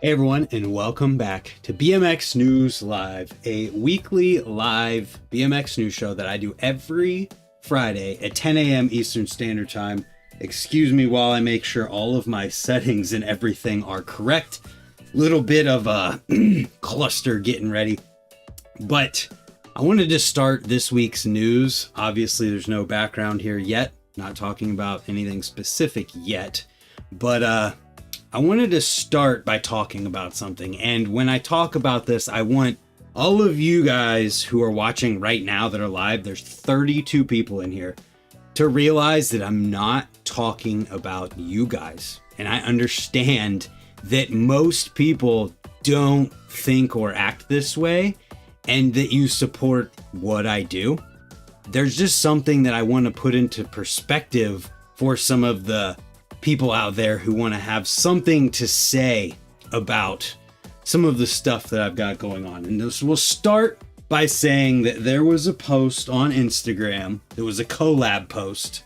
Hey everyone, and welcome back to BMX News Live, a weekly live BMX news show that I do every Friday at 10 a.m. Eastern Standard Time. Excuse me while I make sure all of my settings and everything are correct. Little bit of a cluster getting ready, but I wanted to start this week's news. Obviously, there's no background here yet, not talking about anything specific yet, but I wanted to start by talking about something. And when I talk about this, I want all of you guys who are watching right now that are live, there's 32 people in here, to realize that I'm not talking about you guys. And I understand that most people don't think or act this way and that you support what I do. There's just something that I want to put into perspective for some of the people out there who want to have something to say about some of the stuff that I've got going on. And this will start by saying that there was a post on Instagram. There was a collab post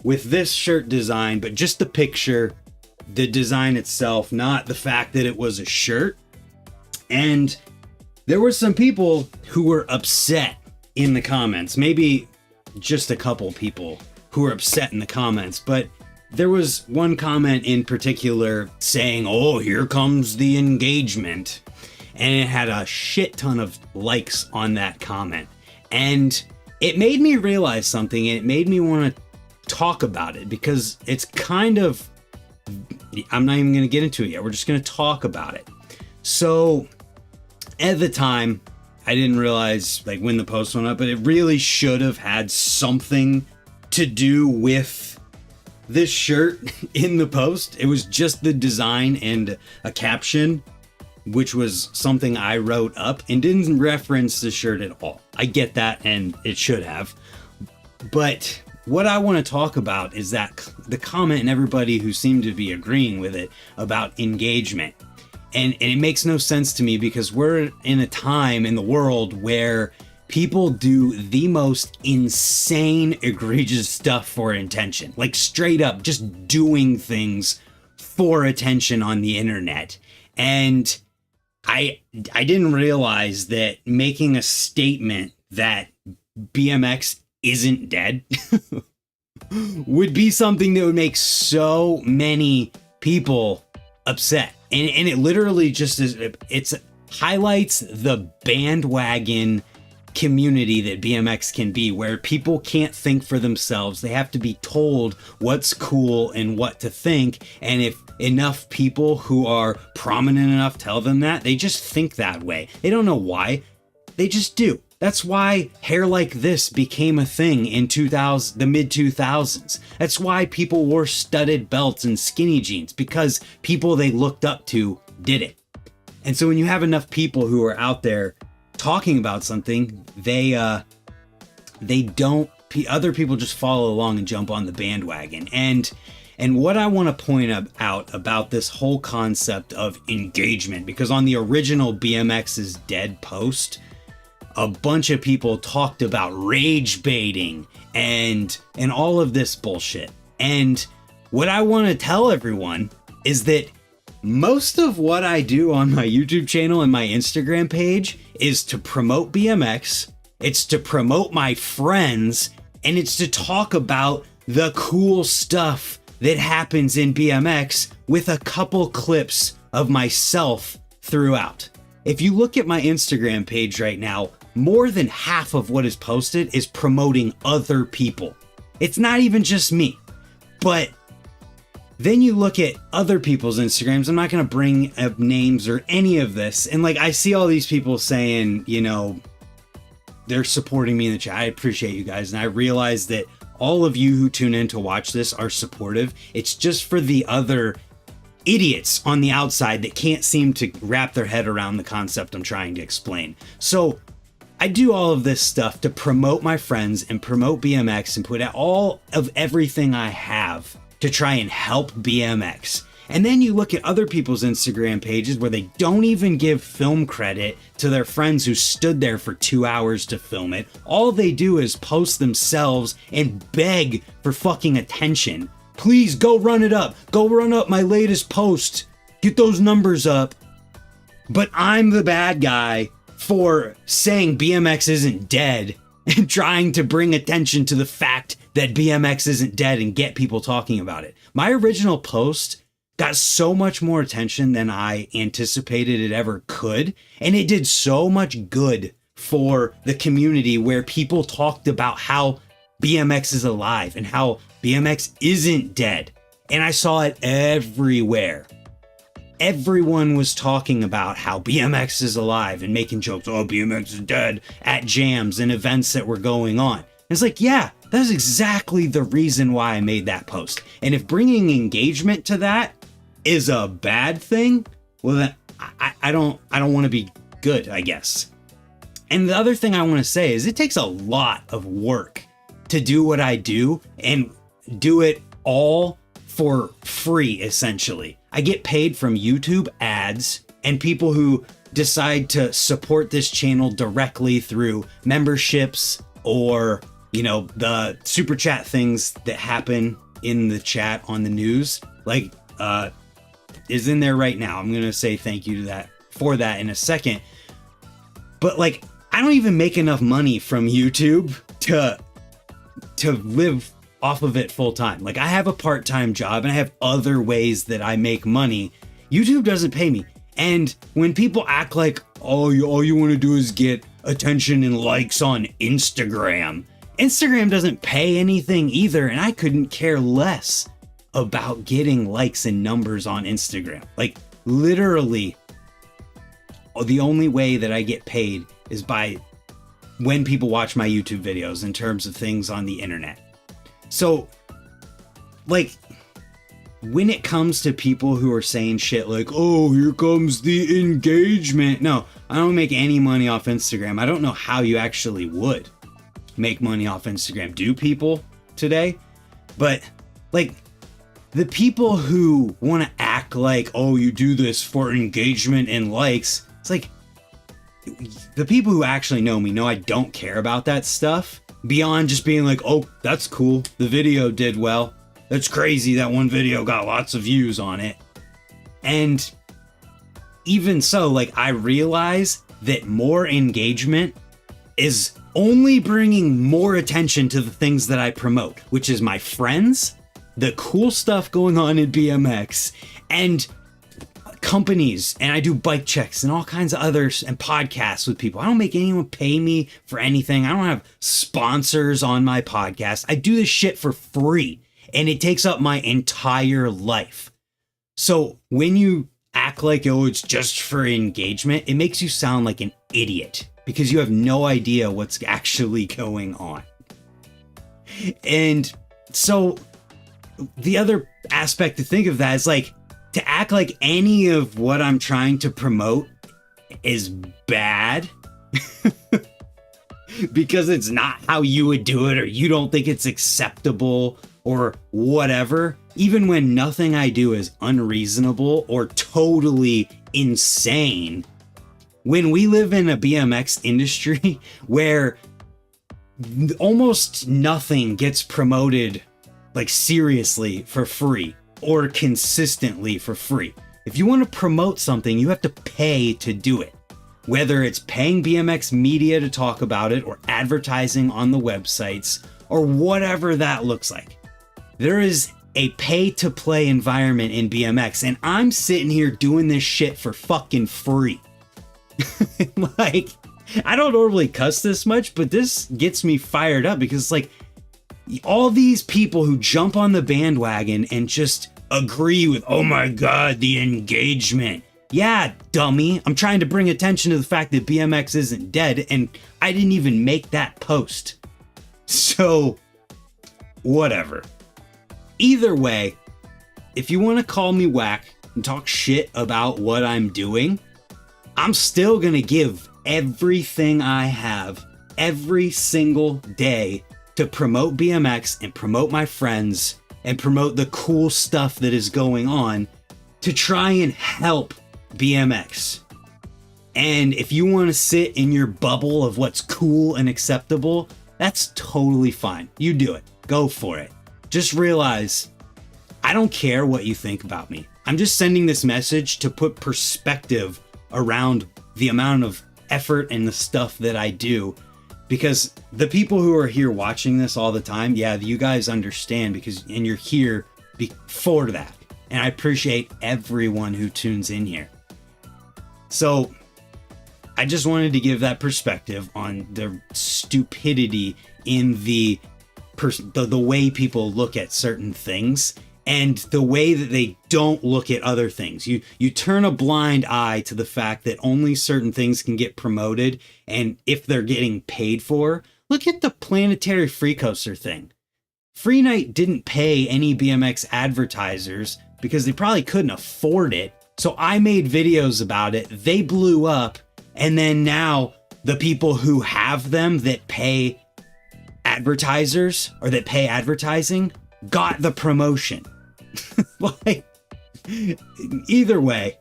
with this shirt design, but just the picture, the design itself, not the fact that it was a shirt. And there were some people who were upset in the comments, maybe just a couple people who were upset in the comments, but there was one comment in particular saying, "Oh, here comes the engagement." And it had a shit ton of likes on that comment. And it made me realize something, and it made me want to talk about it because it's kind of, I'm not even going to get into it yet. We're just going to talk about it. So at the time, I didn't realize like when the post went up, but it really should have had something to do with this shirt in the post. It was just the design and a caption, which was something I wrote up and didn't reference the shirt at all. I get that, and it should have. But what I want to talk about is that the comment and everybody who seemed to be agreeing with it about engagement. And it makes no sense to me because we're in a time in the world where people do the most insane, egregious stuff for attention. Like straight up just doing things for attention on the internet. And I didn't realize that making a statement that BMX isn't dead would be something that would make so many people upset. And it literally just is, it's highlights the bandwagon community that BMX can be, where people can't think for themselves. They have to be told what's cool and what to think. And if enough people who are prominent enough tell them that, they just think that way. They don't know why. They just do. That's why hair like this became a thing in the mid 2000s. That's why people wore studded belts and skinny jeans, because people they looked up to did it. And so when you have enough people who are out there talking about something, other people just follow along and jump on the bandwagon. And what I want to point out about this whole concept of engagement, because on the original BMX is Dead post, a bunch of people talked about rage baiting and all of this bullshit. And what I want to tell everyone is that most of what I do on my YouTube channel and my Instagram page is to promote BMX, it's to promote my friends, and it's to talk about the cool stuff that happens in BMX with a couple clips of myself throughout. If you look at my Instagram page right now, more than half of what is posted is promoting other people. It's not even just me, but then you look at other people's Instagrams. I'm not going to bring up names or any of this. And like, I see all these people saying, you know, they're supporting me in the chat. I appreciate you guys. And I realize that all of you who tune in to watch this are supportive. It's just for the other idiots on the outside that can't seem to wrap their head around the concept I'm trying to explain. So I do all of this stuff to promote my friends and promote BMX and put out all of everything I have to try and help BMX. And then you look at other people's Instagram pages where they don't even give film credit to their friends who stood there for 2 hours to film it. All they do is post themselves and beg for fucking attention. Please go run it up. Go run up my latest post. Get those numbers up. But I'm the bad guy for saying BMX isn't dead and trying to bring attention to the fact that BMX isn't dead and get people talking about it. My original post got so much more attention than I anticipated it ever could, and it did so much good for the community where people talked about how BMX is alive and how BMX isn't dead. And I saw it everywhere. Everyone was talking about how BMX is alive and making jokes, oh, BMX is dead, at jams and events that were going on. And it's like, yeah, that's exactly the reason why I made that post. And if bringing engagement to that is a bad thing, well, then I don't want to be good, I guess. And the other thing I want to say is it takes a lot of work to do what I do and do it all for free, essentially. I get paid from YouTube ads and people who decide to support this channel directly through memberships or, you know, the super chat things that happen in the chat on the news, like, is in there right now. I'm going to say thank you to that for that in a second. But like, I don't even make enough money from YouTube to live off of it full time. Like, I have a part-time job and I have other ways that I make money. YouTube doesn't pay me. And when people act like, oh, all you want to do is get attention and likes on Instagram, Instagram doesn't pay anything either. And I couldn't care less about getting likes and numbers on Instagram. Like, literally, the only way that I get paid is by when people watch my YouTube videos in terms of things on the internet. So, like, when it comes to people who are saying shit like, oh, here comes the engagement. No, I don't make any money off Instagram. I don't know how you actually would make money off Instagram. Do people today? But, like, the people who want to act like, oh, you do this for engagement and likes, it's like, the people who actually know me know I don't care about that stuff beyond just being like, oh, that's cool, the video did well. That's crazy that one video got lots of views on it. And even so, like, I realize that more engagement is only bringing more attention to the things that I promote, which is my friends, the cool stuff going on in BMX, and companies. And I do bike checks and all kinds of others and podcasts with people. I don't make anyone pay me for anything. I don't have sponsors on my podcast. I do this shit for free, and it takes up my entire life. So when you act like, oh, it's just for engagement, it makes you sound like an idiot because you have no idea what's actually going on. And so the other aspect to think of that is like, to act like any of what I'm trying to promote is bad because it's not how you would do it, or you don't think it's acceptable or whatever, even when nothing I do is unreasonable or totally insane. When we live in a BMX industry where almost nothing gets promoted like seriously for free or consistently for free. If you want to promote something, you have to pay to do it. Whether it's paying BMX media to talk about it or advertising on the websites or whatever that looks like. There is a pay-to-play environment in BMX, and I'm sitting here doing this shit for fucking free. Like, I don't normally cuss this much, but this gets me fired up because it's like, all these people who jump on the bandwagon and just agree with, oh my God, the engagement. Yeah, dummy. I'm trying to bring attention to the fact that BMX isn't dead, and I didn't even make that post. So, whatever. Either way, if you want to call me whack and talk shit about what I'm doing, I'm still going to give everything I have every single day to promote BMX and promote my friends and promote the cool stuff that is going on to try and help BMX. And if you want to sit in your bubble of what's cool and acceptable, that's totally fine. You do it. Go for it. Just realize, I don't care what you think about me. I'm just sending this message to put perspective around the amount of effort and the stuff that I do, because the people who are here watching this all the time, yeah, you guys understand, and you're here for that. And I appreciate everyone who tunes in here. So I just wanted to give that perspective on the stupidity in the way people look at certain things, and the way that they don't look at other things. You turn a blind eye to the fact that only certain things can get promoted, and if they're getting paid for. Look at the Planetary Free Coaster thing. Free Night didn't pay any BMX advertisers because they probably couldn't afford it. So I made videos about it. They blew up, and then now the people who have them that pay advertisers or that pay advertising got the promotion. Like, either way,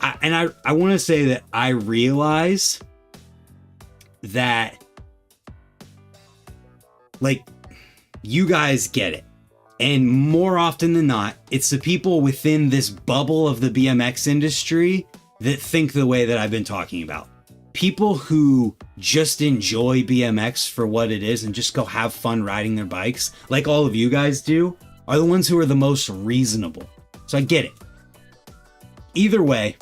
I want to say that I realize that, like, you guys get it. And more often than not, it's the people within this bubble of the BMX industry that think the way that I've been talking about. People who just enjoy BMX for what it is and just go have fun riding their bikes, like all of you guys do, are the ones who are the most reasonable. So I get it. Either way,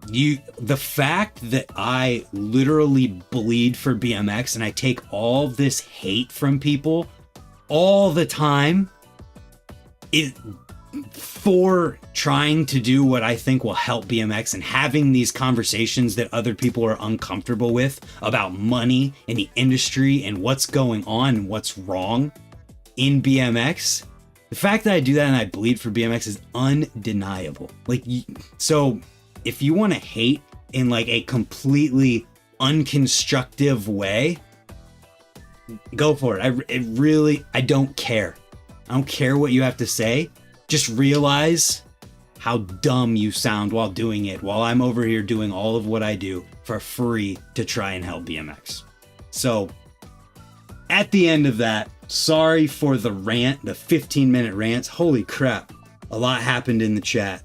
the fact that I literally bleed for BMX and I take all this hate from people all the time is for trying to do what I think will help BMX and having these conversations that other people are uncomfortable with about money in the industry and what's going on and what's wrong in BMX. The fact that I do that and I bleed for BMX is undeniable. Like, so if you want to hate in like a completely unconstructive way, go for it. I don't care. I don't care what you have to say. Just realize how dumb you sound while doing it, while I'm over here doing all of what I do for free to try and help BMX. So at the end of that, sorry for the rant, the 15-minute rants. Holy crap. A lot happened in the chat.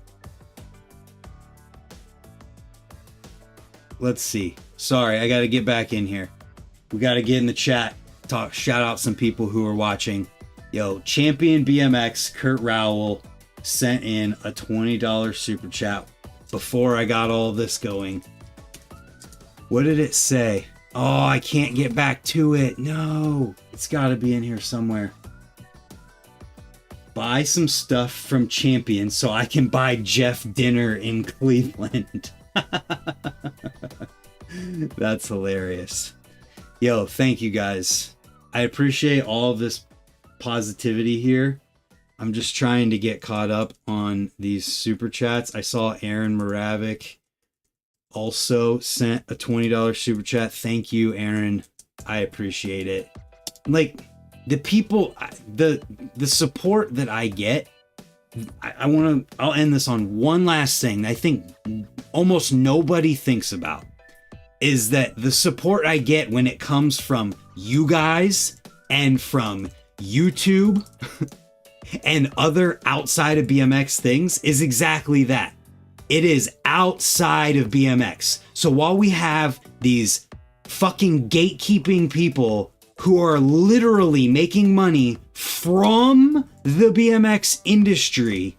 Let's see. Sorry, I got to get back in here. We got to get in the chat. Shout out some people who are watching. Yo, Champion BMX Kurt Rowell sent in a $20 super chat before I got all this going. What did it say? Oh, I can't get back to it. No, it's got to be in here somewhere. Buy some stuff from Champion so I can buy Jeff dinner in Cleveland. That's hilarious. Yo, thank you guys. I appreciate all of this positivity here. I'm just trying to get caught up on these super chats. I saw Aaron Moravik also sent a $20 super chat. Thank you, Aaron. I appreciate it. Like, the people, the support that I get, I'll end this on one last thing I think almost nobody thinks about, is that the support I get when it comes from you guys and from YouTube and other outside of BMX things is exactly that. It is outside of BMX. So while we have these fucking gatekeeping people who are literally making money from the BMX industry,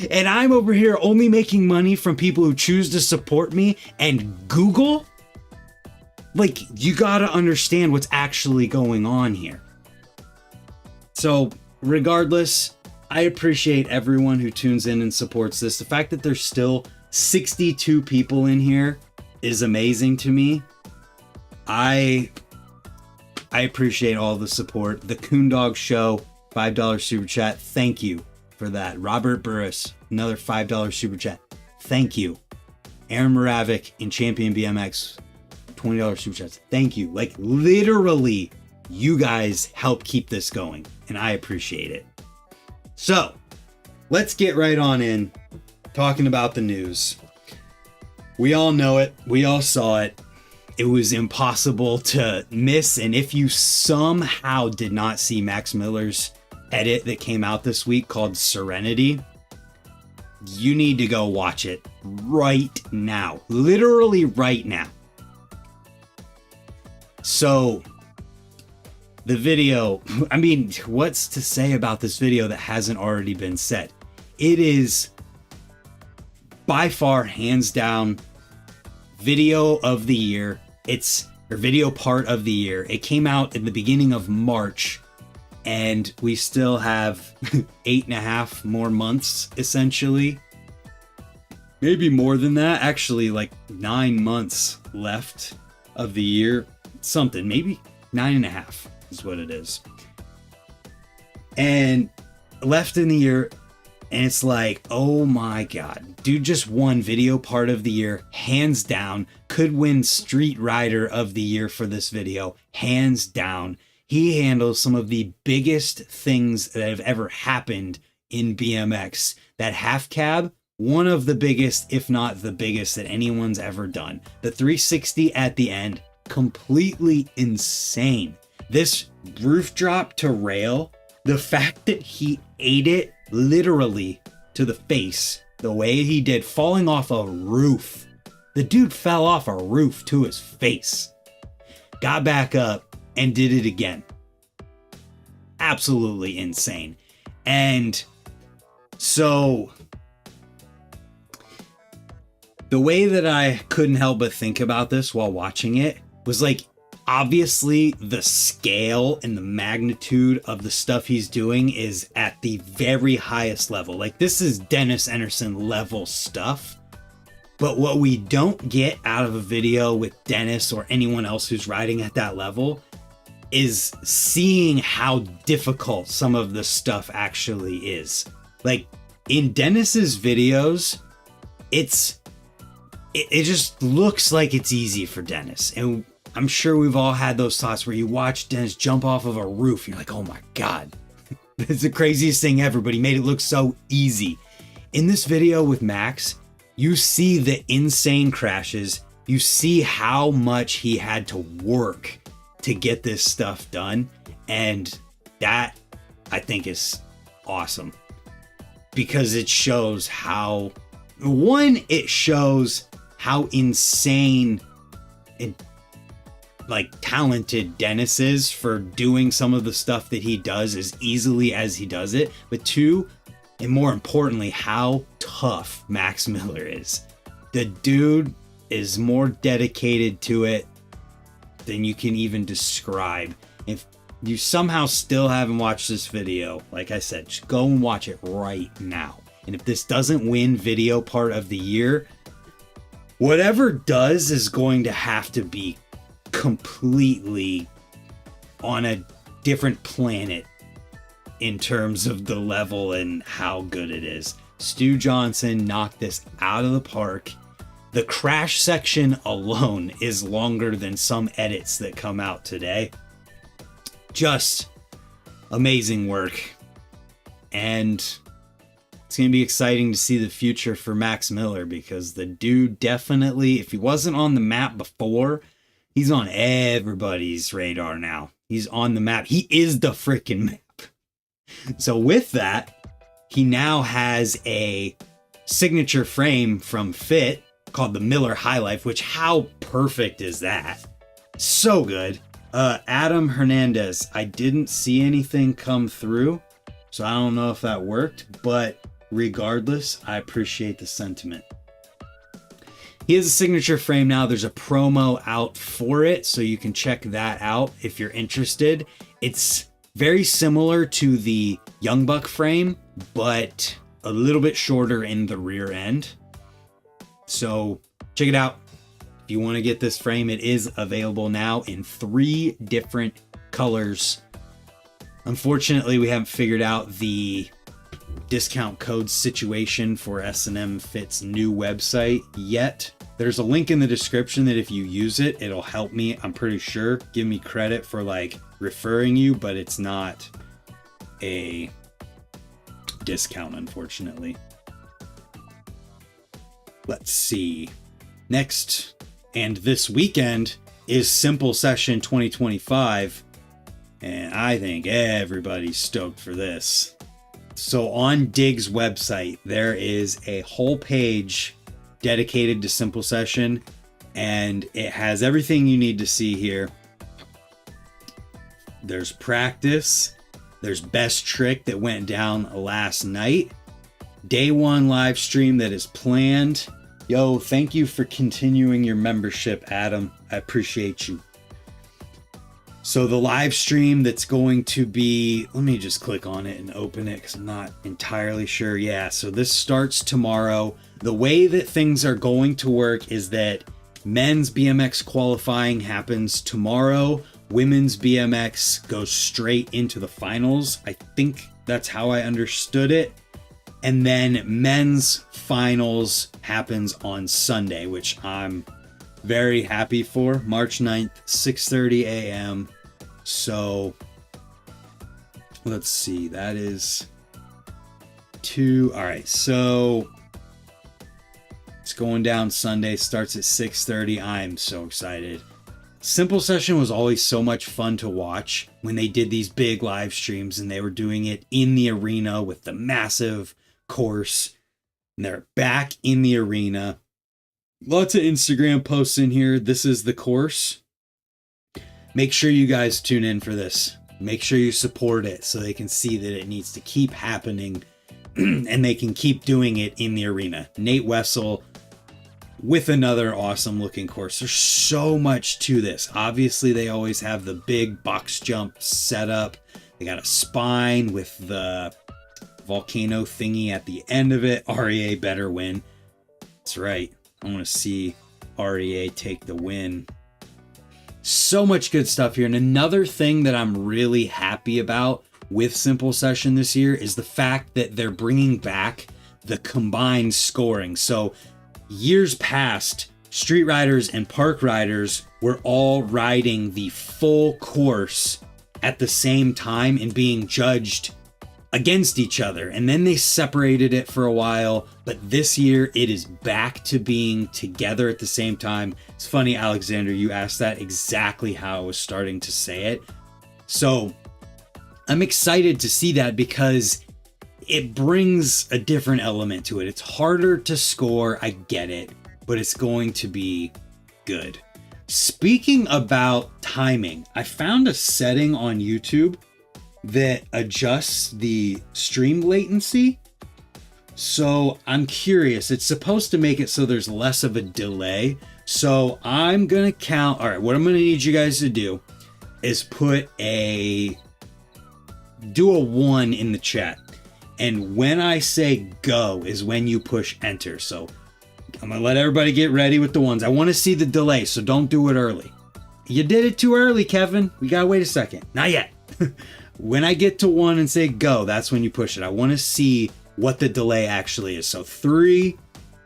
and I'm over here only making money from people who choose to support me and Google, like, you gotta understand what's actually going on here. So regardless, I appreciate everyone who tunes in and supports this. The fact that there's still 62 people in here is amazing to me. I appreciate all the support. The Coondog Show, $5 super chat. Thank you for that. Robert Burris, another $5 super chat. Thank you. Aaron Moravik in Champion BMX, $20 super chats. Thank you. Like, literally, you guys help keep this going, and I appreciate it. So, let's get right on in talking about the news. We all know it. We all saw it. It was impossible to miss, and if you somehow did not see Max Miller's edit that came out this week called Serenity, you need to go watch it right now. Literally right now. So, the video, I mean, what's to say about this video that hasn't already been said? It is by far, hands down, video of the year. Or video part of the year. It came out in the beginning of March, and we still have 8.5 more months, essentially. Maybe more than that. Actually, like 9 months left of the year. Something, maybe 9.5 is what it is. And left in the year, and it's like, oh my god, dude just won video part of the year, hands down. Could win Street Rider of the year for this video, hands down. He handles some of the biggest things that have ever happened in BMX. That half cab, one of the biggest, if not the biggest, that anyone's ever done. The 360 at the end, completely insane. This roof drop to rail, the fact that he ate it literally to the face, the way he did, falling off a roof. The dude fell off a roof to his face, got back up, and did it again. Absolutely insane. And so, the way that I couldn't help but think about this while watching it was like, obviously the scale and the magnitude of the stuff he's doing is at the very highest level. Like, this is Dennis Anderson level stuff. But what we don't get out of a video with Dennis or anyone else who's riding at that level is seeing how difficult some of the stuff actually is. Like, in Dennis's videos, it just looks like it's easy for Dennis. And I'm sure we've all had those thoughts where you watch Dennis jump off of a roof. You're like, oh my god, it's the craziest thing ever, but he made it look so easy. In this video with Max, you see the insane crashes. You see how much he had to work to get this stuff done. And that, I think, is awesome. Because it shows how, one, it shows how insane and like talented Dennis is for doing some of the stuff that he does as easily as he does it. But two, and more importantly, how tough Max Miller is. The dude is more dedicated to it than you can even describe. If you somehow still haven't watched this video, like I said, just go and watch it right now. And if this doesn't win video part of the year, whatever does is going to have to be completely on a different planet in terms of the level and how good it is. Stu Johnson knocked this out of the park. The crash section alone is longer than some edits that come out today. Just amazing work. And it's going to be exciting to see the future for Max Miller, because the dude definitely, if he wasn't on the map before, he's on everybody's radar now. He's on the map. He is the freaking map. So with that, he now has a signature frame from Fit called the Miller High Life, which, how perfect is that? So good. Adam Hernandez, I didn't see anything come through, so I don't know if that worked, but regardless, I appreciate the sentiment. He has a signature frame now. There's a promo out for it, so you can check that out if you're interested. It's very similar to the Young Buck frame, but a little bit shorter in the rear end. So check it out. If you want to get this frame, it is available now in 3 different colors. Unfortunately, we haven't figured out the discount code situation for S&M Fit's new website yet. There's a link in the description that if you use it, it'll help me, I'm pretty sure. Give me credit for like referring you, but it's not a discount, unfortunately. Let's see. Next and this weekend is Simple Session 2025, and I think everybody's stoked for this. So on Dig's website, there is a whole page dedicated to Simple Session, and it has everything you need to see here. There's practice. There's best trick that went down last night. Day 1 live stream that is planned. Yo, thank you for continuing your membership, Adam. I appreciate you. So the live stream that's going to be, let me just click on it and open it because I'm not entirely sure. Yeah, so this starts tomorrow. The way that things are going to work is that men's BMX qualifying happens tomorrow. Women's BMX goes straight into the finals. I think that's how I understood it. And then men's finals happens on Sunday, which I'm very happy for. March 9th, 6:30 a.m. So let's see, that is 2. All right, so it's going down Sunday, starts at 6:30. I'm so excited. Simple Session was always so much fun to watch when they did these big live streams, and they were doing it in the arena with the massive course, and they're back in the arena. Lots of Instagram posts in here. This is the course. Make sure you guys tune in for this. Make sure you support it so they can see that it needs to keep happening and they can keep doing it in the arena. Nate Wessel with another awesome looking course. There's so much to this. Obviously, they always have the big box jump setup. They got a spine with the volcano thingy at the end of it. REA better win. That's right. I want to see REA take the win. So much good stuff here. And another thing that I'm really happy about with Simple Session this year is the fact that they're bringing back the combined scoring. So years past, street riders and park riders were all riding the full course at the same time and being judged against each other. And then they separated it for a while, but this year it is back to being together at the same time. It's funny, Alexander, you asked that exactly how I was starting to say it. So I'm excited to see that because it brings a different element to it. It's harder to score, I get it, but it's going to be good. Speaking about timing, I found a setting on YouTube that adjusts the stream latency. So I'm curious, it's supposed to make it so there's less of a delay. So I'm gonna count. All right, what I'm gonna need you guys to do is do a 1 in the chat. And when I say go is when you push enter. So I'm gonna let everybody get ready with the ones. I wanna see the delay, so don't do it early. You did it too early, Kevin. We gotta wait a second. Not yet. When I get to 1 and say go, that's when you push it. I want to see what the delay actually is. So 3,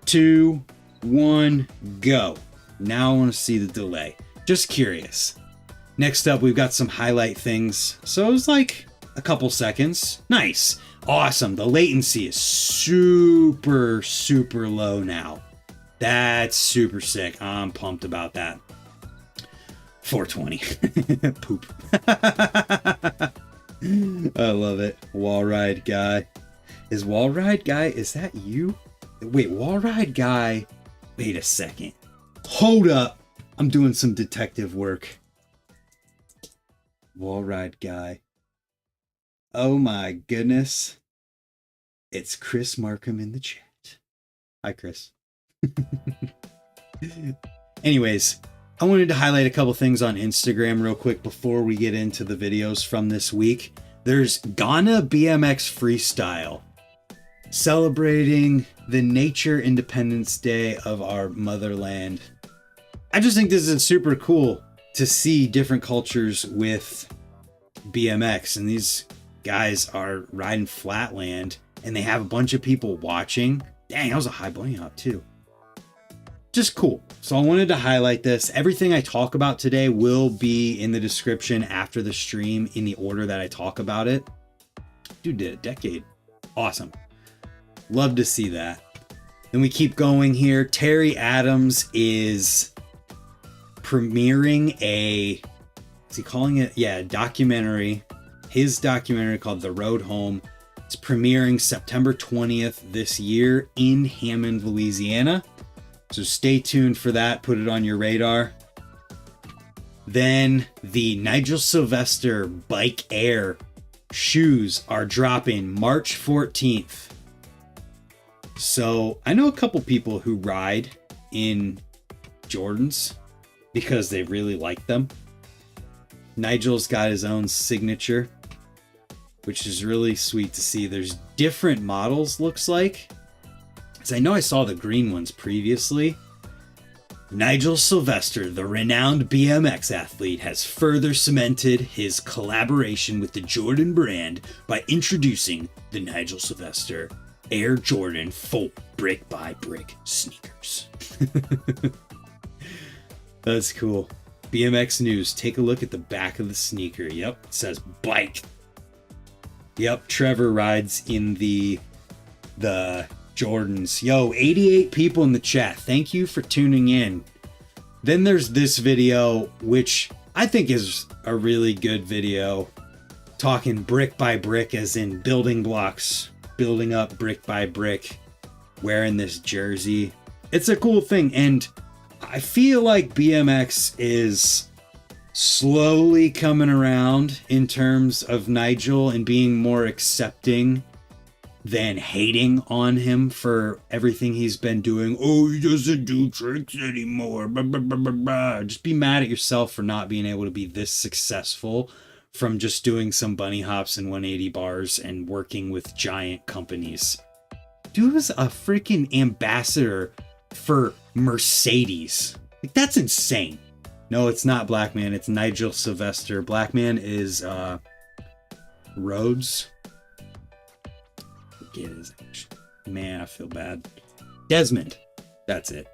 2, 1, go. Now I want to see the delay. Just curious. Next up, we've got some highlight things. So it was like a couple seconds. Nice. Awesome. The latency is super, super low now. That's super sick. I'm pumped about that. 420. Poop. I love it. Wall ride guy. Is wall ride guy, is that you? Wait, wall ride guy. Wait a second. Hold up. I'm doing some detective work. Wall ride guy. Oh my goodness. It's Chris Markham in the chat. Hi, Chris. Anyways, I wanted to highlight a couple things on Instagram real quick before we get into the videos from this week. There's Ghana BMX Freestyle, celebrating the Nature Independence Day of our motherland. I just think this is super cool to see different cultures with BMX, and these guys are riding flatland and they have a bunch of people watching. Dang, that was a high blowing out too. Just cool. So I wanted to highlight this. Everything I talk about today will be in the description after the stream in the order that I talk about it. Dude did a decade. Awesome. Love to see that. Then we keep going here. Terry Adams is premiering is he calling it? Yeah, documentary. His documentary called The Road Home. It's premiering September 20th this year in Hammond, Louisiana. So stay tuned for that. Put it on your radar. Then the Nigel Sylvester Bike Air shoes are dropping March 14th. So I know a couple people who ride in Jordans because they really like them. Nigel's got his own signature, which is really sweet to see. There's different models, looks like. Because I know I saw the green ones previously. Nigel Sylvester, the renowned BMX athlete, has further cemented his collaboration with the Jordan brand by introducing the Nigel Sylvester Air Jordan 4 brick by brick sneakers. That's cool. BMX News, take a look at the back of the sneaker. Yep, it says bike. Yep, Trevor rides in the Jordans. Yo, 88 people in the chat. Thank you for tuning in. Then there's this video, which I think is a really good video, talking brick by brick, as in building blocks, building up brick by brick, wearing this jersey. It's a cool thing, and I feel like BMX is slowly coming around in terms of Nigel and being more accepting than hating on him for everything he's been doing. Oh, he doesn't do tricks anymore. Blah, blah, blah, blah, blah. Just be mad at yourself for not being able to be this successful from just doing some bunny hops and 180 bars and working with giant companies. Dude was a freaking ambassador for Mercedes. Like, that's insane. No, it's not Black Man. It's Nigel Sylvester. Black Man is Rhodes. Forget his name. Man, I feel bad. Desmond. That's it.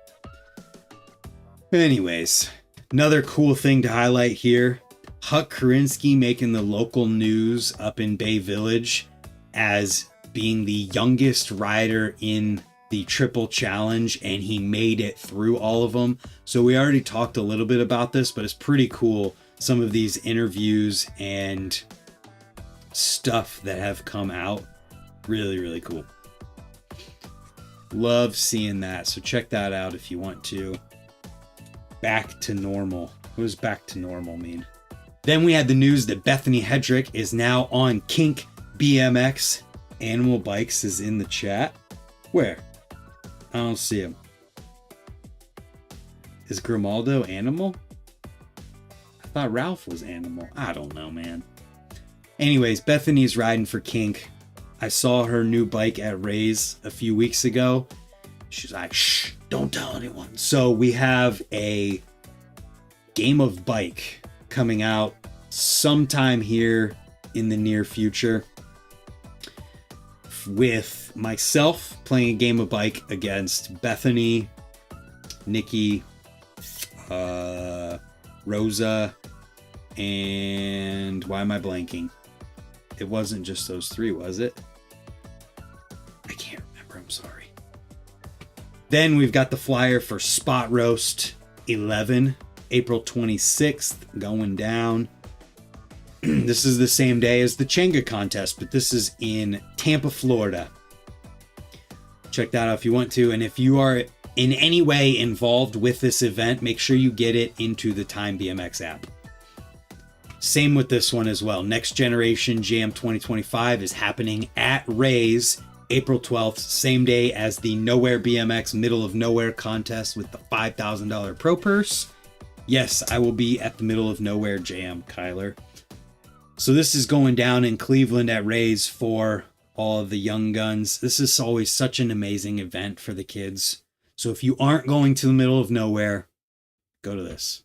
Anyways, another cool thing to highlight here. Huck Karinsky making the local news up in Bay Village as being the youngest rider in the Triple Challenge, and he made it through all of them. So we already talked a little bit about this, but it's pretty cool, some of these interviews and stuff that have come out. Really, really cool. Love seeing that. So check that out if you want to. Back to normal. What does back to normal mean? Then we had the news that Bethany Hedrick is now on Kink BMX. Animal Bikes is in the chat. Where? I don't see him. Is Grimaldo Animal? I thought Ralph was Animal. I don't know, man. Anyways, Bethany's riding for Kink. I saw her new bike at Ray's a few weeks ago. She's like, shh, don't tell anyone. So we have a game of bike coming out sometime here in the near future, with myself playing a game of bike against Bethany, Nikki, Rosa, and why am I blanking? It wasn't just those three, was it? I can't remember, I'm sorry. Then we've got the flyer for Spot Roast 11, April 26th, going down. This is the same day as the Chenga contest, but this is in Tampa, Florida. Check that out if you want to. And if you are in any way involved with this event, make sure you get it into the Time BMX app. Same with this one as well. Next Generation Jam 2025 is happening at Ray's April 12th, same day as the Nowhere BMX Middle of Nowhere contest with the $5,000 pro purse. Yes, I will be at the Middle of Nowhere Jam, Kyler. So this is going down in Cleveland at Ray's for all of the young guns. This is always such an amazing event for the kids. So if you aren't going to the Middle of Nowhere, go to this.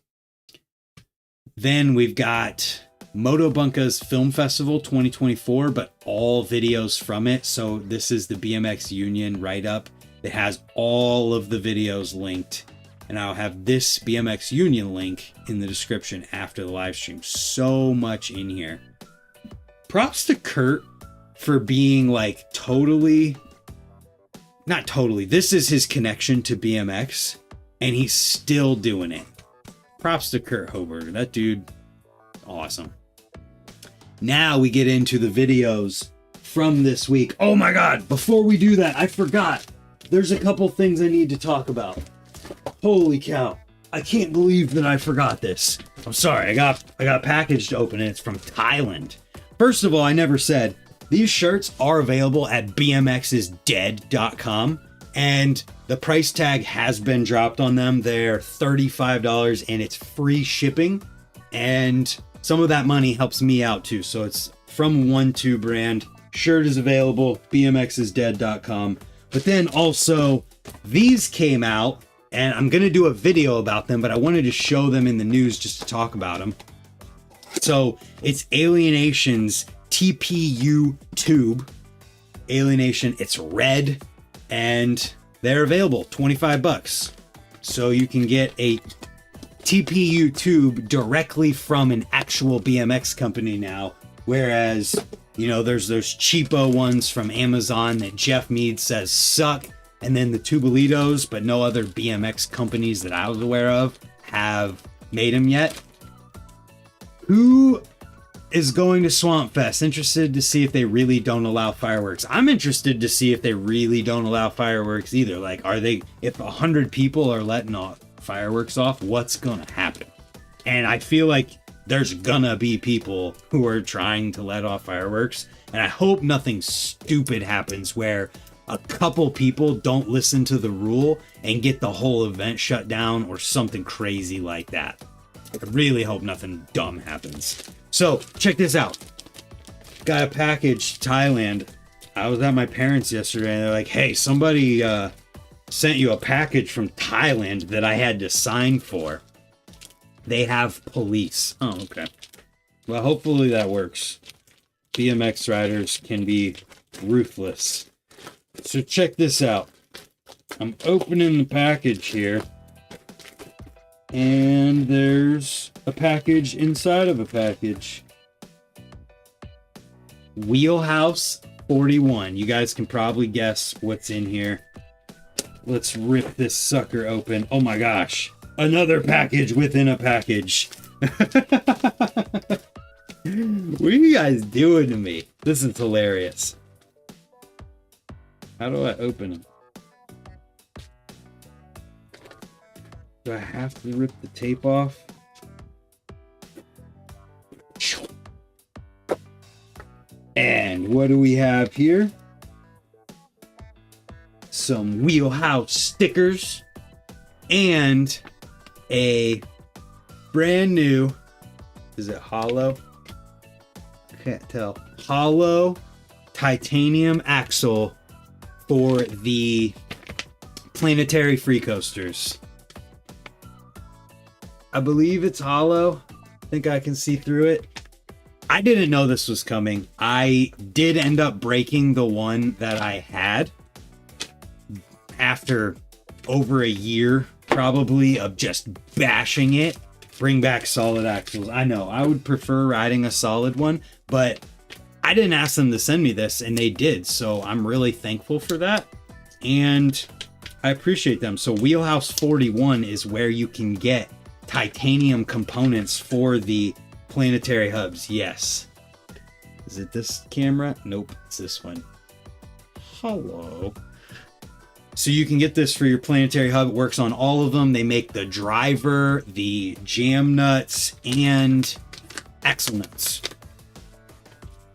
Then we've got Motobunka's Film Festival 2024, but all videos from it. So this is the BMX Union write-up that has all of the videos linked. And I'll have this BMX Union link in the description after the live stream. So much in here. Props to Kurt for being like not totally. This is his connection to BMX, and he's still doing it. Props to Kurt Hoberger. That dude, awesome. Now we get into the videos from this week. Oh my God, before we do that, I forgot. There's a couple things I need to talk about. Holy cow. I can't believe that I forgot this. I'm sorry, I got a package to open and it's from Thailand. First of all, I never said, these shirts are available at bmxisdead.com and the price tag has been dropped on them. They're $35 and it's free shipping. And some of that money helps me out too. So it's from 1-2 brand. Shirt is available, bmxisdead.com. But then also these came out and I'm going to do a video about them, but I wanted to show them in the news just to talk about them. So it's Alienation's TPU tube. Alienation, it's red and they're available, $25. So you can get a TPU tube directly from an actual BMX company now. Whereas, you know, there's those cheapo ones from Amazon that Jeff Mead says suck. And then the Tubalitos, but no other BMX companies that I was aware of have made them yet. Who is going to Swamp Fest? Interested to see if they really don't allow fireworks. I'm interested to see if they really don't allow fireworks either. Like, are they, if 100 people are letting off fireworks off, what's gonna happen? And I feel like there's gonna be people who are trying to let off fireworks. And I hope nothing stupid happens where a couple people don't listen to the rule and get the whole event shut down or something crazy like that. I really hope nothing dumb happens. So check this out. Got a package to Thailand. I was at my parents yesterday and they're like, hey, somebody sent you a package from Thailand that I had to sign for. They have police. Oh, okay. Well, hopefully that works. BMX riders can be ruthless. So check this out. I'm opening the package here. And there's a package inside of a package. Wheelhouse 41. You guys can probably guess what's in here. Let's rip this sucker open. Oh my gosh. Another package within a package. What are you guys doing to me? This is hilarious. How do I open them? Do I have to rip the tape off? And what do we have here? Some Wheelhouse stickers and a brand new, is it hollow? I can't tell. Hollow titanium axle for the planetary free coasters. I believe it's hollow. I think I can see through it. I didn't know this was coming. I did end up breaking the one that I had after over a year probably of just bashing it. Bring back solid axles. I know I would prefer riding a solid one, but I didn't ask them to send me this and they did. So I'm really thankful for that. And I appreciate them. So Wheelhouse 41 is where you can get titanium components for the planetary hubs. Yes. Is it this camera? Nope, it's this one. Hello. So you can get this for your planetary hub. It works on all of them. They make the driver, the jam nuts, and axle nuts.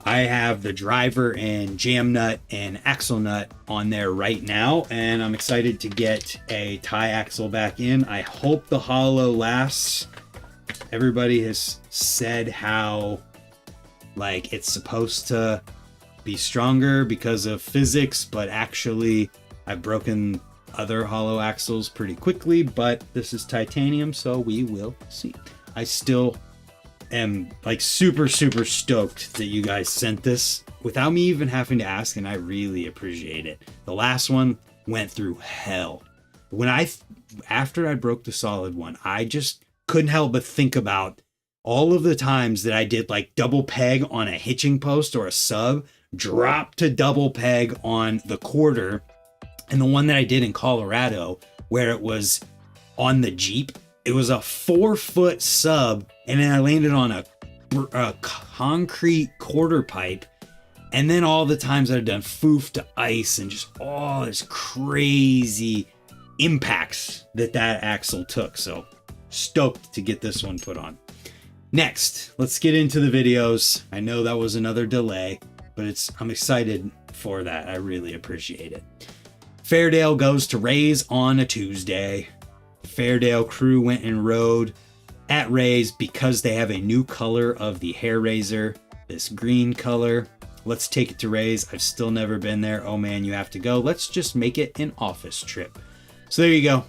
I have the driver and jam nut and axle nut on there right now, and I'm excited to get a tie axle back in. I hope the hollow lasts. Everybody has said how like it's supposed to be stronger because of physics, but actually I've broken other hollow axles pretty quickly, but this is titanium, so we will see. I still am like super stoked that you guys sent this without me even having to ask, and I really appreciate it. The last one went through hell. After I broke the solid one, I just couldn't help but think about all of the times that I did like double peg on a hitching post or a sub, drop to double peg on the quarter, and the one that I did in Colorado where it was on the Jeep. It was a 4-foot sub, and then I landed on a concrete quarter pipe, And then all the times I've done foof to ice and just all this crazy impacts that axle took. So stoked to get this one put on. Next, let's get into the videos. I know that was another delay, but I'm excited for that. I really appreciate it. Fairdale goes to Rays on a Tuesday. Fairdale crew went and rode at Rays because they have a new color of the hair razor, this green color. Let's take it to Rays. I've still never been there. Oh man, you have to go. Let's just make it an office trip. So there you go.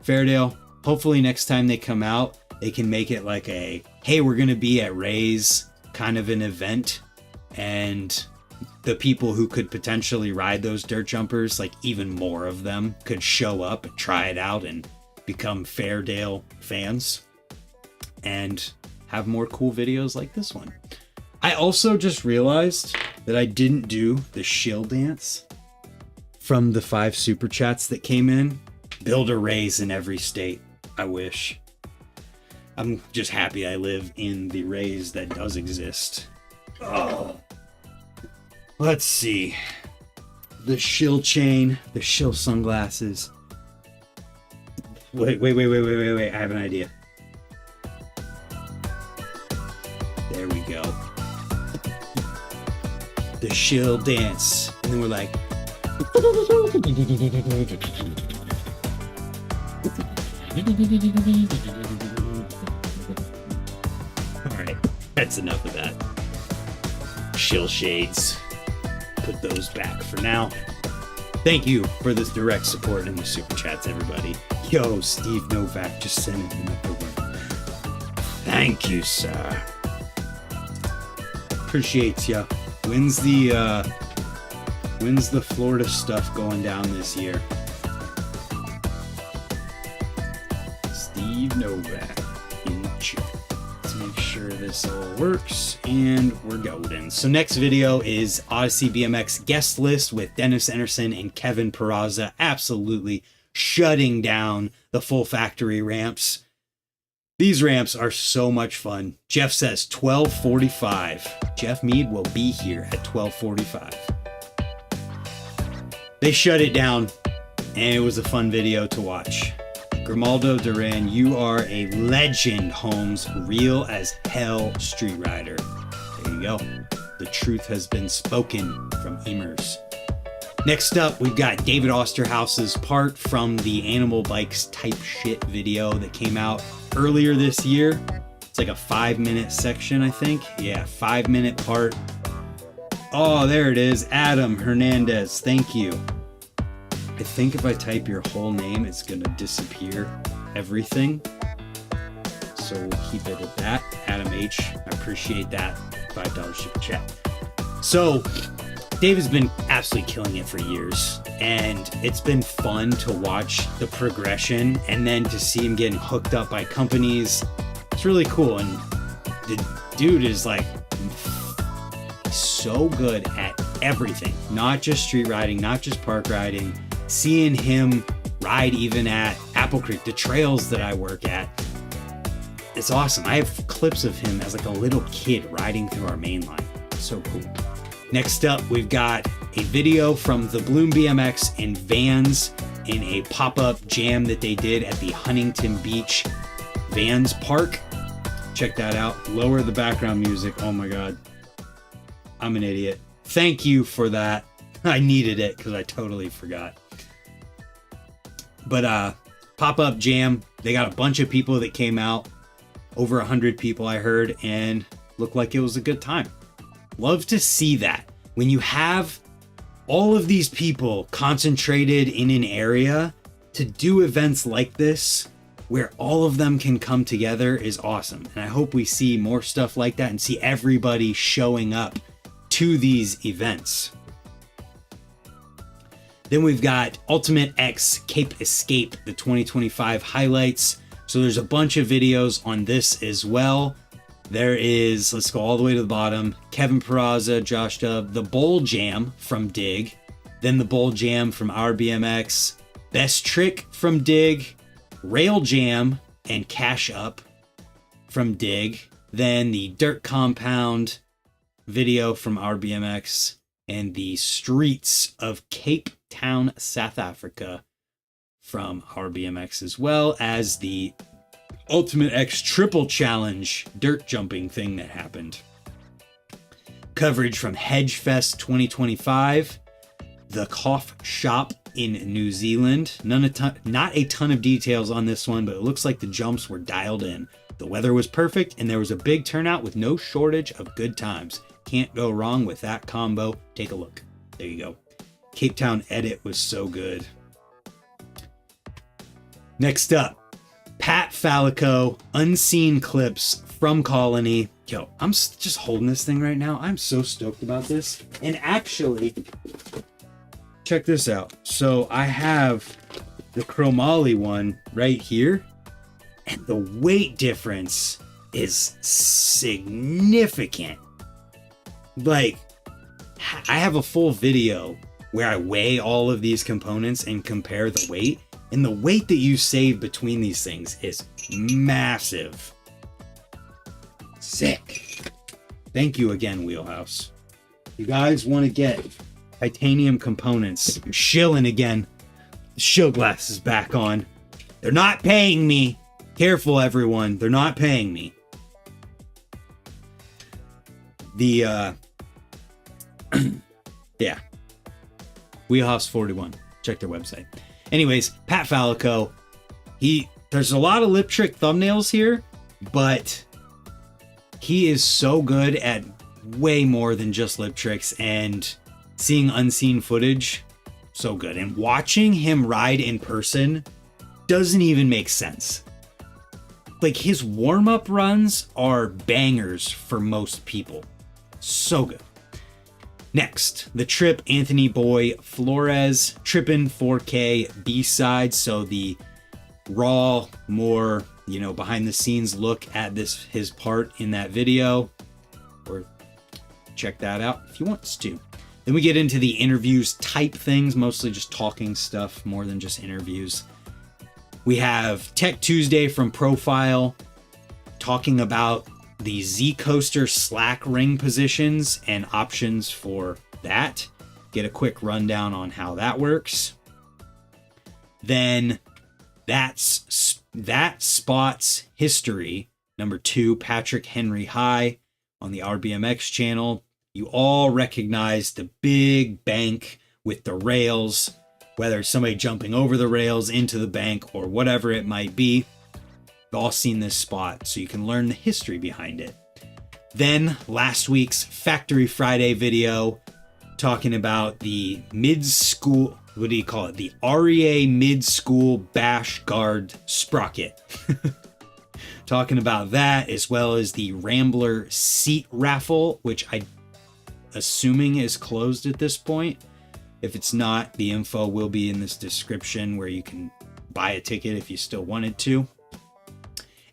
Fairdale. Hopefully next time they come out, they can make it like a, hey, we're going to be at Rays kind of an event. And the people who could potentially ride those dirt jumpers, like even more of them, could show up and try it out and become Fairdale fans and have more cool videos like this one. I also just realized that I didn't do the shill dance from the 5 super chats that came in. Build a Rays in every state. I wish. I'm just happy I live in the Rays that does exist. Oh. Let's see. The shill chain, the shill sunglasses. Wait. I have an idea. There we go. The shill dance. And then we're like. Alright, that's enough of that. Shill shades. Put those back for now. Thank you for this direct support in the super chats, everybody. Yo, Steve Novak just sent it in the one. Thank you, sir. Appreciate ya. When's the Florida stuff going down this year? Steve Novak in the chat. Let's make sure this all works and we're golden. So next video is Odyssey BMX guest list with Dennis Anderson and Kevin Peraza absolutely shutting down the full factory ramps. These ramps are so much fun. Jeff says 12:45. Jeff Mead will be here at 12:45. They shut it down and it was a fun video to watch. Grimaldo Duran, you are a legend, Holmes. Real as hell street rider. There you go. The truth has been spoken from Emers. Next up, we've got David Osterhouse's part from the Animal Bikes Type Shit video that came out earlier this year. It's like a 5-minute section, I think. Yeah, 5-minute part. Oh, there it is. Adam Hernandez. Thank you. I think if I type your whole name, it's going to disappear everything. So we'll keep it at that. Adam H. I appreciate that. $5 super chat. So David's been absolutely killing it for years. And it's been fun to watch the progression and then to see him getting hooked up by companies. It's really cool. And the dude is like so good at everything. Not just street riding, not just park riding. Seeing him ride even at Apple Creek, the trails that I work at, it's awesome. I have clips of him as like a little kid riding through our main line. So cool. Next up, we've got a video from the Bloom BMX and Vans in a pop-up jam that they did at the Huntington Beach Vans Park. Check that out. Lower the background music. Oh my God. I'm an idiot. Thank you for that. I needed it because I totally forgot. But pop-up jam, they got a bunch of people that came out, over 100 people I heard, and looked like it was a good time. Love to see that. When you have all of these people concentrated in an area, to do events like this where all of them can come together is awesome. And I hope we see more stuff like that and see everybody showing up to these events. Then we've got Ultimate X Cape Escape, the 2025 highlights. So there's a bunch of videos on this as well. There is, let's go all the way to the bottom, Kevin Peraza, Josh Dub, the Bowl Jam from Dig, then the Bowl Jam from Our BMX, Best Trick from Dig, Rail Jam and Cash Up from Dig, then the Dirt Compound, video from RBMX and the streets of Cape Town, South Africa from RBMX, as well as the Ultimate X Triple Challenge dirt jumping thing that happened. Coverage from Hedgefest 2025, the Cough Shop in New Zealand. Not a ton of details on this one, but it looks like the jumps were dialed in. The weather was perfect, and there was a big turnout with no shortage of good times. Can't go wrong with that combo. Take a look. There you go. Cape Town edit was so good. Next up, Pat Fallico, unseen clips from Colony. Yo, I'm just holding this thing right now. I'm so stoked about this. And actually, check this out. So I have the chromoly one right here, and the weight difference is significant. Like, I have a full video where I weigh all of these components and compare the weight, and the weight that you save between these things is massive. Sick. Thank you again, Wheelhouse. You guys want to get titanium components? I'm shilling again. The shill glass is back on. They're not paying me. Careful, everyone. They're not paying me. The yeah, Wheelhouse 41. Check their website. Anyways, Pat Fallico. There's a lot of lip trick thumbnails here, but he is so good at way more than just lip tricks, and seeing unseen footage, so good. And watching him ride in person doesn't even make sense. Like, his warm-up runs are bangers for most people. So good. Next, the Trip Anthony Boy Flores Trippin' 4K B-side. So the raw, more, behind the scenes look at his part in that video. Or check that out if you want to. Then we get into the interviews type things, mostly just talking stuff, more than just interviews. We have Tech Tuesday from Profile talking about the Z Coaster slack ring positions and options for that. Get a quick rundown on how that works. Then that Spot's History, number 2, Patrick Henry High on the RBMX channel. You all recognize the big bank with the rails, whether it's somebody jumping over the rails into the bank or whatever it might be. You've all seen this spot, so you can learn the history behind it. Then last week's Factory Friday video talking about the mid-school, what do you call it? The REA mid-school bash guard sprocket. Talking about that, as well as the Rambler seat raffle, which I assuming is closed at this point. If it's not, the info will be in this description where you can buy a ticket if you still wanted to.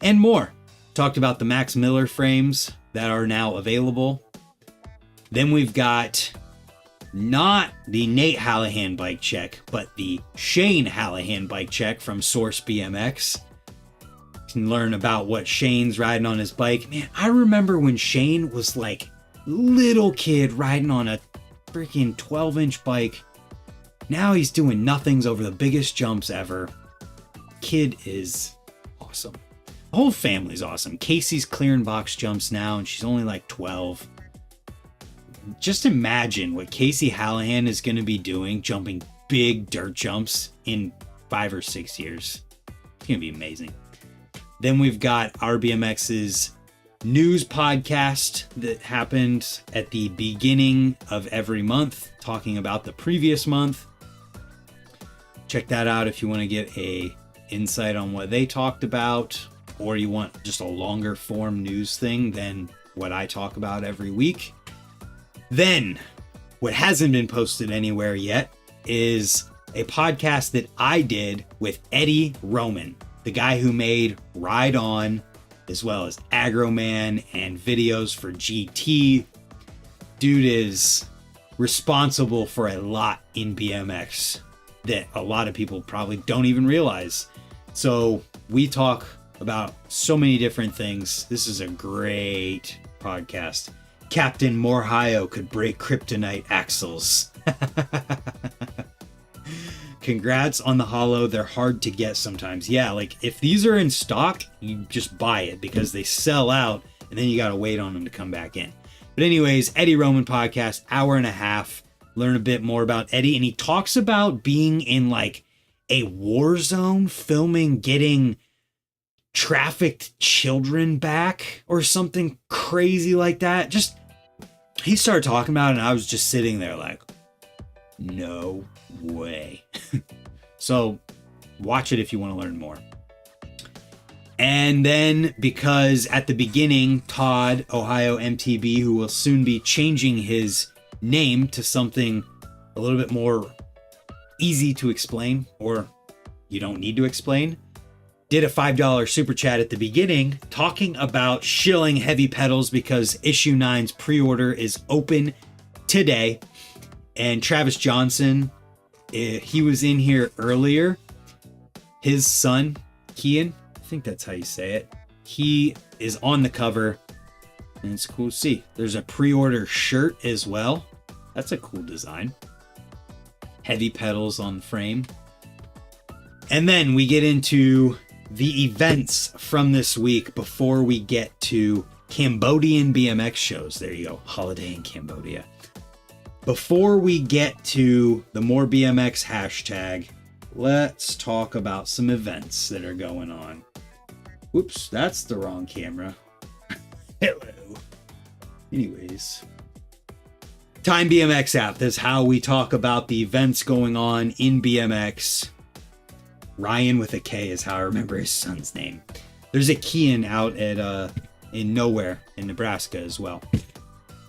And more. Talked about the Max Miller frames that are now available. Then we've got not the Nate Hallahan bike check, but the Shane Hallahan bike check from Source BMX. You can learn about what Shane's riding on his bike. Man, I remember when Shane was like little kid riding on a freaking 12-inch bike. Now he's doing nothings over the biggest jumps ever. Kid is awesome. The whole family's awesome. Casey's clearing box jumps now, and she's only like 12. Just imagine what Casey Hallahan is going to be doing, jumping big dirt jumps in 5 or 6 years. It's going to be amazing. Then we've got RBMX's news podcast that happened at the beginning of every month, talking about the previous month. Check that out if you want to get a insight on what they talked about, or you want just a longer form news thing than what I talk about every week. Then, what hasn't been posted anywhere yet is a podcast that I did with Eddie Roman, the guy who made Ride On, as well as Agroman and videos for GT. Dude is responsible for a lot in BMX that a lot of people probably don't even realize. So we talk about so many different things. This is a great podcast. Captain Morhio could break kryptonite axles. Congrats on the holo. They're hard to get sometimes. Yeah, like if these are in stock, you just buy it because they sell out and then you got to wait on them to come back in. But anyways, Eddie Roman podcast, hour and a half. Learn a bit more about Eddie. And he talks about being in like a war zone, filming, getting trafficked children back or something crazy like that. Just, he started talking about it and I was just sitting there like, no way. So watch it if you want to learn more. And then, because at the beginning, Todd, Ohio MTB, who will soon be changing his name to something a little bit more easy to explain, or you don't need to explain, did a $5 super chat at the beginning talking about shilling heavy pedals because issue 9's pre-order is open today. And Travis Johnson, he was in here earlier. His son, Kian, I think that's how you say it. He is on the cover and it's cool to see. There's a pre-order shirt as well. That's a cool design. Heavy pedals on the frame. And then we get into the events from this week before we get to Cambodian BMX shows. There you go. Holiday in Cambodia. Before we get to the more BMX hashtag, let's talk about some events that are going on. Whoops, that's the wrong camera. Hello. Anyways. Time BMX app. That's how we talk about the events going on in BMX. Ryan with a K is how I remember his son's name. There's a Kian out at in Nowhere in Nebraska as well.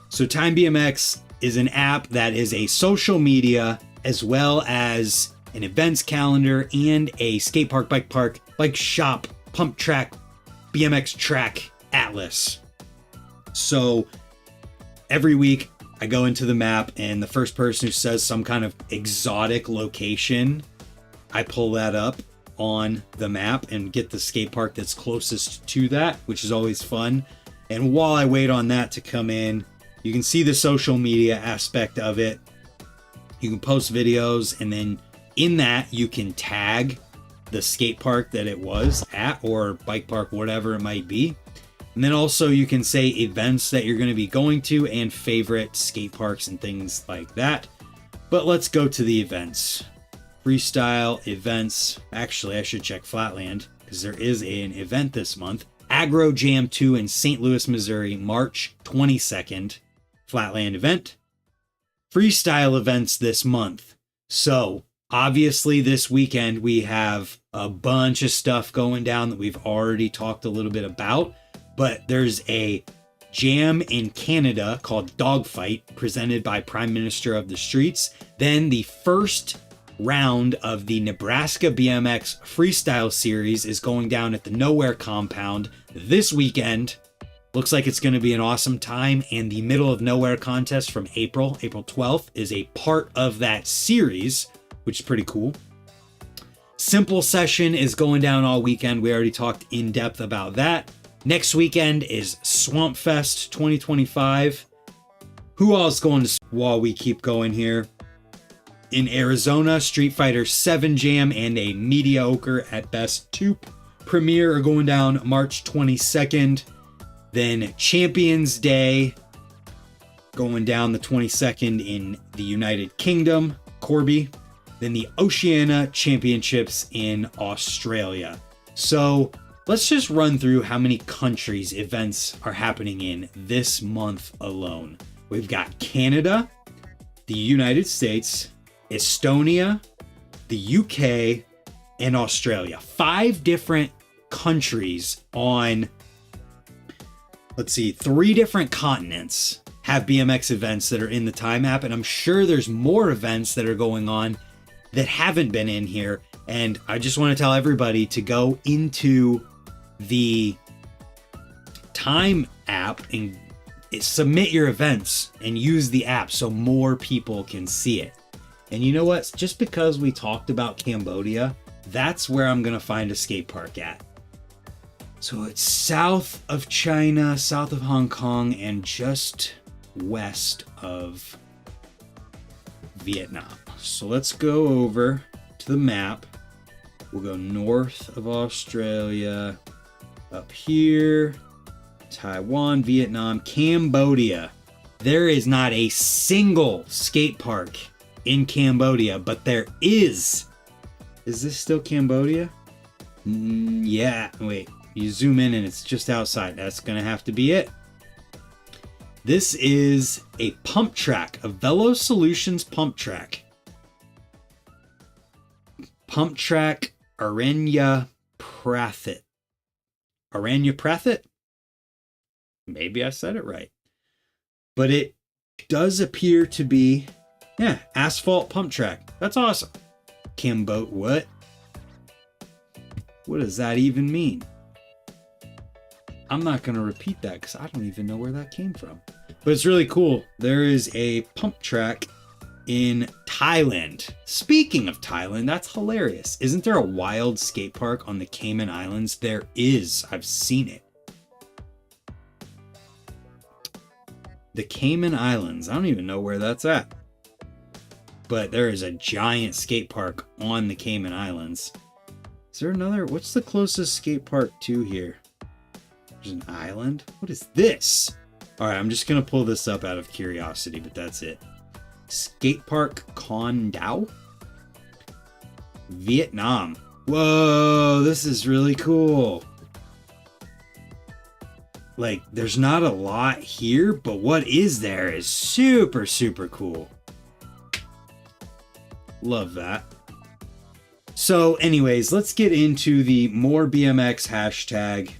So Time BMX is an app that is a social media as well as an events calendar and a skate park, bike park, bike shop, pump track, BMX track atlas. So every week I go into the map and the first person who says some kind of exotic location, I pull that up on the map and get the skate park that's closest to that, which is always fun. And while I wait on that to come in, you can see the social media aspect of it. You can post videos, and then in that you can tag the skate park that it was at, or bike park, whatever it might be. And then also you can say events that you're going to be going to and favorite skate parks and things like that. But let's go to the events. Freestyle events. Actually, I should check Flatland because there is an event this month. Agro Jam 2 in St. Louis, Missouri, March 22nd. Flatland event. Freestyle events this month. So obviously this weekend we have a bunch of stuff going down that we've already talked a little bit about, but there's a jam in Canada called Dogfight presented by Prime Minister of the Streets. Then the first round of the Nebraska BMX Freestyle Series is going down at the Nowhere compound this weekend. Looks like it's going to be an awesome time, and the Middle of Nowhere contest from April 12th is a part of that series, which is pretty cool. Simple Session is going down all weekend. We already talked in depth about that. Next weekend is Swamp Fest 2025. Who else going to while we keep going here? In Arizona, Street Fighter 7 Jam and a mediocre at best 2 premiere are going down March 22nd. Then Champions Day going down the 22nd in the United Kingdom, Corby. Then the Oceania Championships in Australia. So let's just run through how many countries events are happening in this month alone. We've got Canada, the United States, Estonia, the UK, and Australia. 5 different countries on, let's see, 3 different continents have BMX events that are in the Time app, and I'm sure there's more events that are going on that haven't been in here. And I just want to tell everybody to go into the Time app and submit your events and use the app so more people can see it. And you know what? Just because we talked about Cambodia, that's where I'm going to find a skate park at. So it's south of China, south of Hong Kong, and just west of Vietnam. So let's go over to the map. We'll go north of Australia, up here, Taiwan, Vietnam, Cambodia. There is not a single skate park in Cambodia, but there is. Is this still Cambodia? Yeah, wait. You zoom in and it's just outside. That's gonna have to be it. This is a pump track, a Velo Solutions pump track. Pump track Aranya Prathit. Aranya Prathit? Maybe I said it right. But it does appear to be, yeah, asphalt pump track. That's awesome. What? What does that even mean? I'm not going to repeat that because I don't even know where that came from. But it's really cool. There is a pump track in Thailand. Speaking of Thailand, that's hilarious. Isn't there a wild skate park on the Cayman Islands? There is. I've seen it. The Cayman Islands. I don't even know where that's at. But there is a giant skate park on the Cayman Islands. Is there another? What's the closest skate park to here? There's an island? What is this? Alright, I'm just going to pull this up out of curiosity, but that's it. Skate Park Con Dao? Vietnam. Whoa, this is really cool. Like, there's not a lot here, but what is there is super, super cool. Love that. So anyways, let's get into the more BMX hashtag.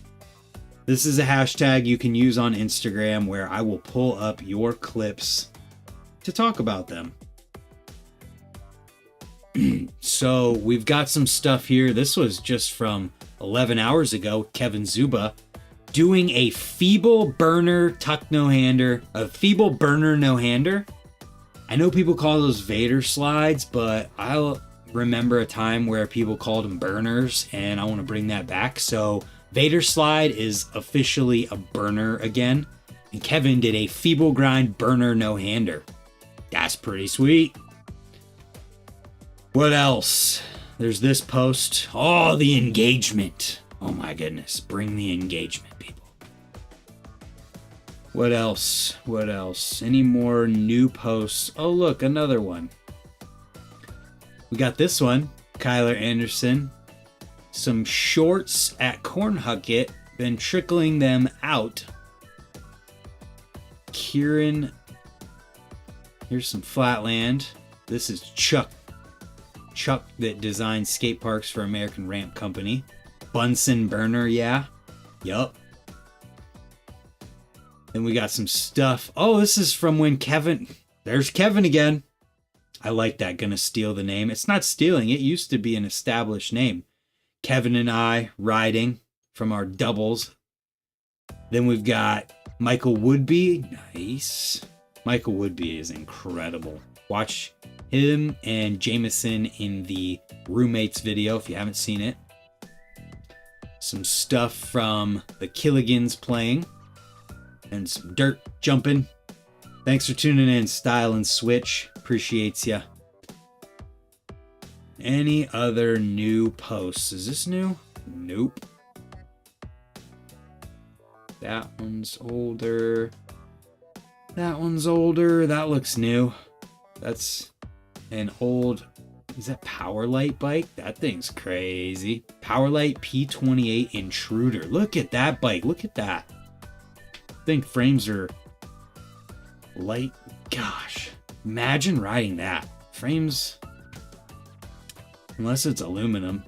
This is a hashtag you can use on Instagram where I will pull up your clips to talk about them. So we've got some stuff here. This was just from 11 hours ago. Kevin Zuba doing a feeble burner tuck no-hander, a feeble burner no-hander. I know people call those Vader slides, but I remember a time where people called them burners, and I want to bring that back. So Vader slide is officially a burner again, and Kevin did a feeble grind burner no-hander. That's pretty sweet. What else? There's this post. Oh, the engagement. Oh my goodness. Bring the engagement, people. What else? What else? Any more new posts? Oh, look, another one. We got this one. Kyler Anderson. Some shorts at Cornhucket. Been trickling them out. Kieran. Here's some Flatland. This is Chuck that designs skate parks for American Ramp Company. Bunsen burner, yeah. Yup. Then we got some stuff. Oh, this is from when Kevin... There's Kevin again. I like that. Gonna steal the name. It's not stealing. It used to be an established name. Kevin and I riding from our doubles. Then we've got Michael Woodby. Nice. Michael Woodby is incredible. Watch him and Jameson in the Roommates video if you haven't seen it. Some stuff from the Killigans playing. And some dirt jumping. Thanks for tuning in, Style and Switch. Appreciates ya. Any other new posts? Is this new? Nope. That one's older. That one's older. That looks new. That's an old... Is that Powerlight bike? That thing's crazy. Powerlight P28 Intruder. Look at that bike. Look at that. I think frames are light. Gosh. Imagine riding that. Frames... Unless it's aluminum.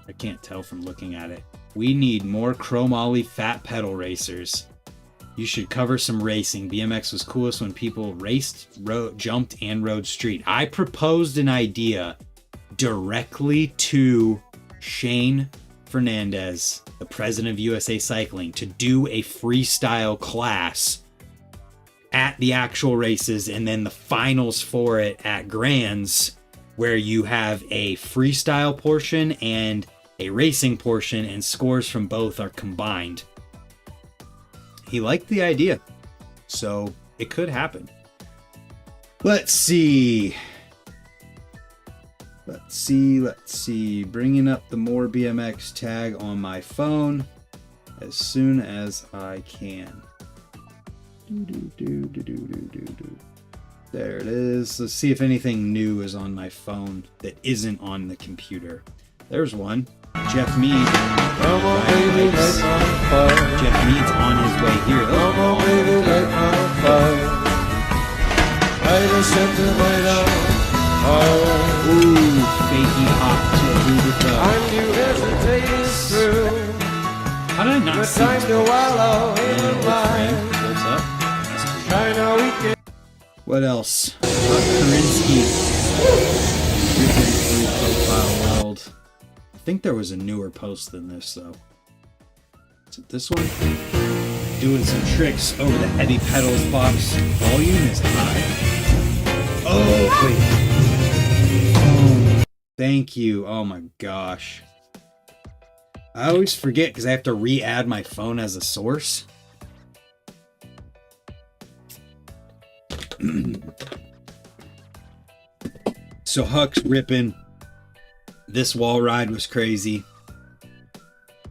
I can't tell from looking at it. We need more chromoly fat pedal racers. You should cover some racing. BMX was coolest when people raced, jumped, and rode street. I proposed an idea directly to Shane Fernandez, the president of USA Cycling, to do a freestyle class at the actual races and then the finals for it at Grands, where you have a freestyle portion and a racing portion, and scores from both are combined. He liked the idea. So It could happen. Let's see. Bringing up the More BMX tag on my phone as soon as I can. There it is. Let's see if anything new is on my phone that isn't on the computer. There's one. Jeff Mead. Come on, baby, light my fire. Jeff Mead's on his way here. Come on, baby, light my fire. I just set the night on fire. Ooh, fakey hop to I'm new as the day is through. How did I not But see time to wallow in the frame? mind. What's up? Try now we can. What else? Karinsky. Profile world. I think there was a newer post than this though. Is it this one? Doing some tricks over the heavy pedals box. Volume is high. Oh wait. Oh, thank you. Oh my gosh. I always forget because I have to re-add my phone as a source. So Huck's ripping. This wall ride was crazy.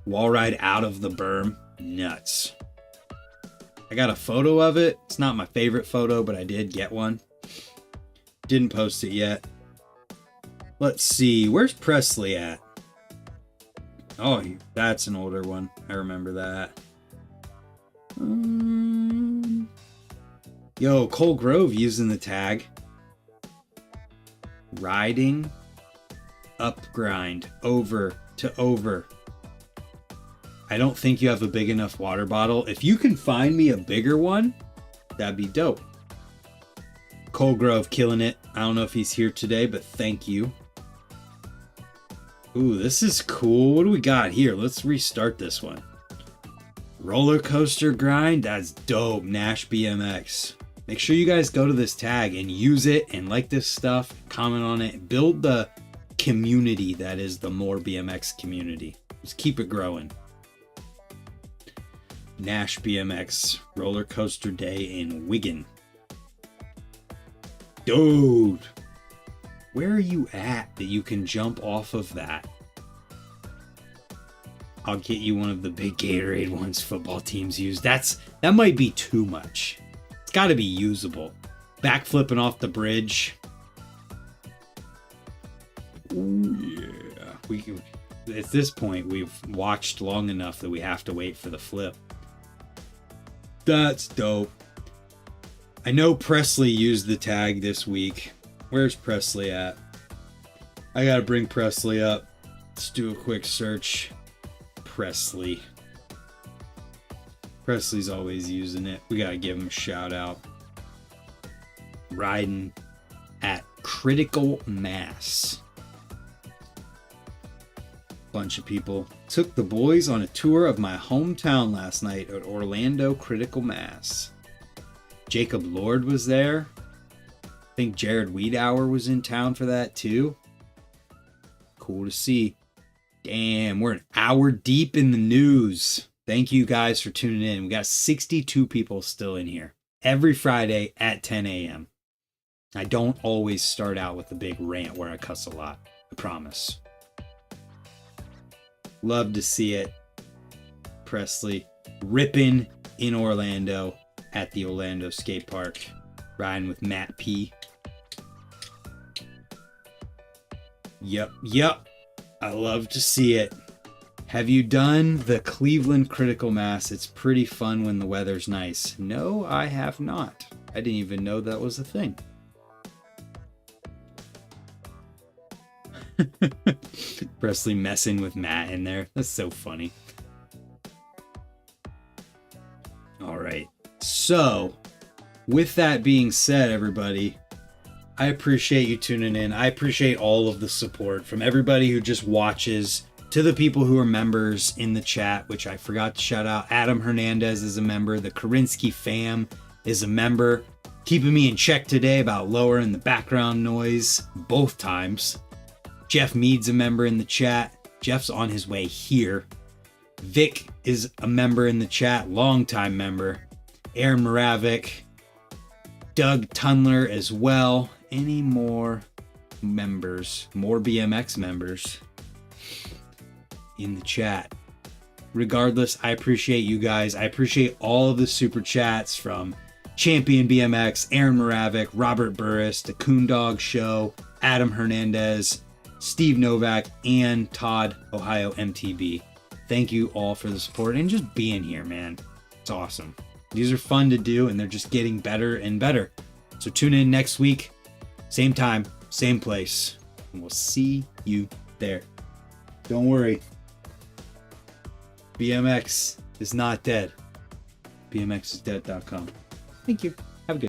Wall ride out of the berm. Nuts. I got a photo of it. It's not my favorite photo, but I did get one. Didn't post it yet. Let's see. Where's Presley at? Oh, that's an older one. I remember that. Yo, Cole Grove using the tag. Riding up grind over to over. I don't think you have a big enough water bottle. If you can find me a bigger one, that'd be dope. Cole Grove killing it. I don't know if he's here today, but thank you. Ooh, this is cool. What do we got here? Let's restart this one. Roller coaster grind. That's dope. Nash BMX. Make sure you guys go to this tag and use it and like this stuff. Comment on it. Build the community that is the More BMX community. Just keep it growing. Nash BMX roller coaster day in Wigan. Dude, where are you at that you can jump off of that? I'll get you one of the big Gatorade ones football teams use. That might be too much. It's got to be usable. Backflipping off the bridge. Ooh, yeah. At this point, we've watched long enough that we have to wait for the flip. That's dope. I know Presley used the tag this week. Where's Presley at? I gotta bring Presley up. Let's do a quick search. Presley. Presley's always using it. We gotta give him a shout out. Riding at Critical Mass. Bunch of people. Took the boys on a tour of my hometown last night at Orlando Critical Mass. Jacob Lord was there. I think Jared Wiedauer was in town for that too. Cool to see. Damn, we're an hour deep in the news. Thank you guys for tuning in. We got 62 people still in here. Every Friday at 10 a.m. I don't always start out with a big rant where I cuss a lot. I promise. Love to see it. Presley ripping in Orlando at the Orlando skate park. Riding with Matt P. Yep. I love to see it. Have you done the Cleveland Critical Mass? It's pretty fun when the weather's nice. No, I have not. I didn't even know that was a thing. Presley messing with Matt in there. That's so funny. All right. So, with that being said, everybody, I appreciate you tuning in. I appreciate all of the support from everybody who just watches to the people who are members in the chat, which I forgot to shout out. Adam Hernandez is a member. The Karinsky fam is a member. Keeping me in check today about lowering the background noise both times. Jeff Mead's a member in the chat. Jeff's on his way here. Vic is a member in the chat, longtime member. Aaron Moravik, Doug Tunler as well. Any more members, more BMX members in the chat? Regardless, I appreciate you guys. I appreciate all of the super chats from Champion BMX, Aaron Moravik, Robert Burris, The Coondog Show, Adam Hernandez, Steve Novak, and Todd Ohio MTB. Thank you all for the support and just being here, man. It's awesome. These are fun to do, and they're just getting better and better. So tune in next week, same time, same place, and we'll see you there. Don't worry. BMX is not dead. BMXisdead.com. Thank you.